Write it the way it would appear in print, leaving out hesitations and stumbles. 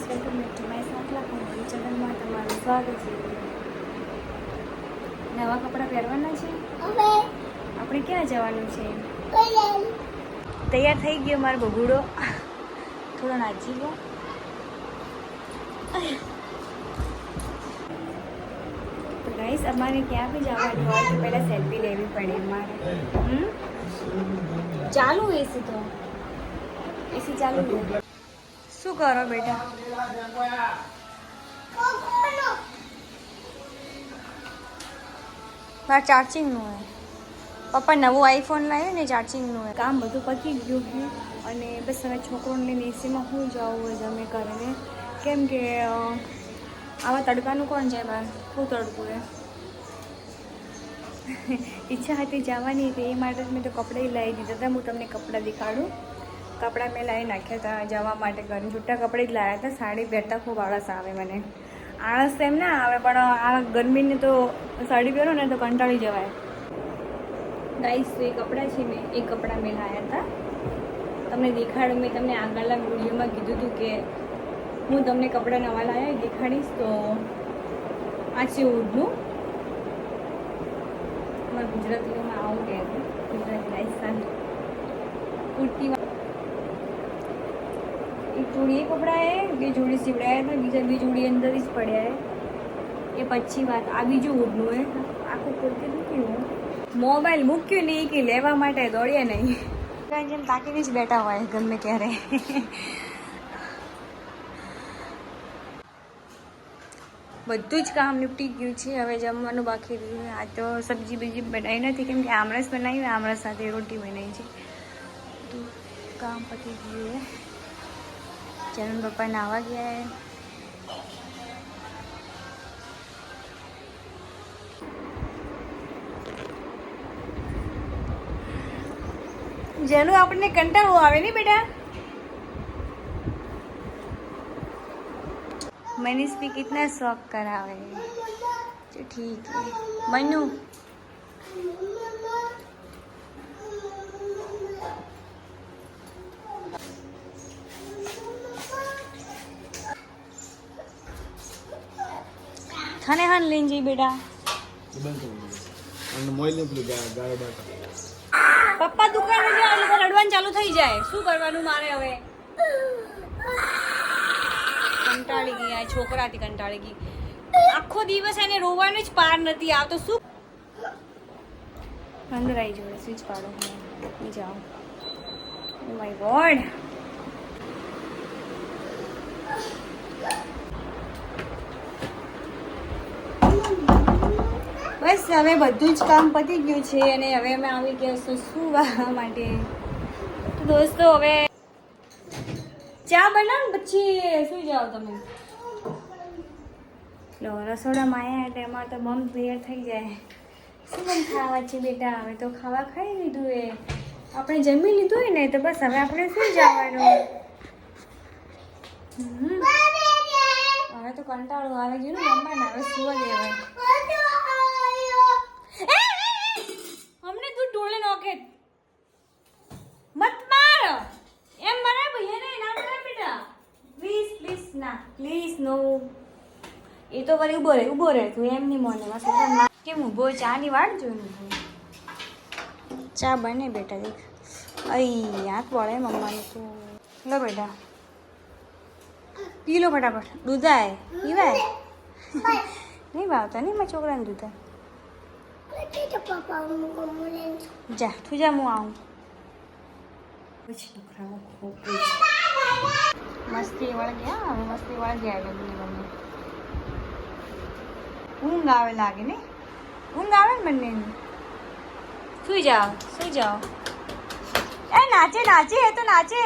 Welcome back to my Sankla comedy ચેનલમાં તમારું સ્વાગત છે. નવા કપડાં પહેરવાના છે. આપણે ક્યાં જવાનું છે? તૈયાર થઈ ગયો મારો બગુડો, થોડો નાચી ગયો. તો ગાઈસ, અમારે ક્યાં બી જવાનું હોય તો પહેલાં સેલ્ફી લેવી પડે અમારે. ચાલુ એસી તો એસી ચાલુ. શું કરો બેટા? મારે ચાર્જિંગનું હોય. પપ્પા નવું આઈફોન લાવ્યું ને, ચાર્જિંગનું હોય. કામ બધું પતી ગયું છે અને બસ હવે છોકરોને લઈને એસીમાં હું જાઉં હોય જમે કરીને, કેમ કે આવા તડકાનું કોણ જાય બહાર? શું તડકું એ. ઈચ્છા હતી જવાની હતી, એ માટે મેં તો કપડાં લાવી દીધા હતા. હું તમને કપડાં દેખાડું. કપડાં મેં લાવી નાખ્યા હતા જવા માટે કરીને, છૂટા કપડાં જ લાવ્યા હતા. સાડી પહેરતા ખૂબ આળસ આવે મને. આળસ એમ ના આવે, પણ આ ગરમીને તો સાડી પહેરો ને તો કંટાળી જવાય. ગાઈસ, એ કપડાં છે મેં લાવ્યા હતા. તમને દેખાડું. મેં તમને આગળના વિડીયોમાં કીધું હતું કે હું તમને કપડાં નવા લાવ્યા દેખાડીશ. તો આ છે ઉડનું. અમારા ગુજરાતીઓમાં આવું કહે છે, ગુજરાતી રાજસ્થાન કુર્તી. એક જોડી એ કપડાં એ બે જોડી સીવડાયા હતા, બીજા બે જોડી અંદર જ પડ્યા એ પછી વાત. આ બીજું ઉડનું એ આખું કુર્તી મૂક્યું, મોબાઈલ મૂક્યું નહીં કે લેવા માટે દોડ્યા નહીં. જેમ તાકીને જ બેઠા હોય ગમે ત્યારે. બધું જ કામ નીપટી ગયું છે, હવે જમવાનું બાકી રહ્યું. આ તો સબ્જી બીજી બનાવી નથી, કેમ કે આમરસ બનાવી, આમરસ સાથે રોટી બનાવી છે. તો કામ પતી ગયું. ચરણ પપ્પા નાવા ગયા. જેનું આપણને કંટાળો આવે ને બેટા. मैंने इसमें कितना शौक करा है. तो ठीक है मनु. खाने खान लेन जी बेटा. પપ્પા દુકાને જાય એટલે રડવાનું ચાલુ થઈ જાય. શું કરવાનું મારે હવે? કંટાળી ગઈ. આ છોકરાથી કંટાળી ગઈ. આખો દિવસ એને રોવાનું જ પાર નથી આવતો. શું અંદર આવી જોડે સ્વિચ પાડો. જાઓ. Oh my God. બસ હવે બધું જ કામ પતી ગયું છે અને હવે અમે આવી ગયા છું સુવા માટે. તો દોસ્તો, હવે ચા બનાવ પછી સુઈ જાઓ તમે. લો, રસોડામાં આવ્યા એટલે એમાં તો બમ તૈયાર થઈ જાય. શું બમ ખાવા છે બેટા? હવે તો ખાવા ખાઈ લીધું એ. આપણે જમી લીધું હોય ને તો બસ હવે આપણે સુઈ જવાનું. હવે તો કંટાળો આવે છે ને મમ્માને, હવે સુવા દેવાય. हमने तू टोले नौके मत मार. एम मरे भैया ने ना मार बेटा. प्लीज प्लीज ना, प्लीज नो. એ તો વળી ઉભો રહે તું એમ નહીં મોને માં. કેમ ઊભો? ચા ની વાટ જોઈને ચા બને બેટા. દેખ અઈ આંખ વળે મમ્માને તો. લો બેટા પી લો ફટાફટ. દૂધ આય પીવાય નહીં? ભાવતા નહીં મારા છોકરાને દૂધ. જા તું જા, હું આવું. મસ્તી વળગ્યા. હવે મસ્તી વળગ્યા બંને. ઊંઘ આવે લાગે ને? ઊંઘ આવે ને બંનેની? સુઈ જાઓ, સુઈ જાઓ. એ નાચે નાચે, એ તો નાચે.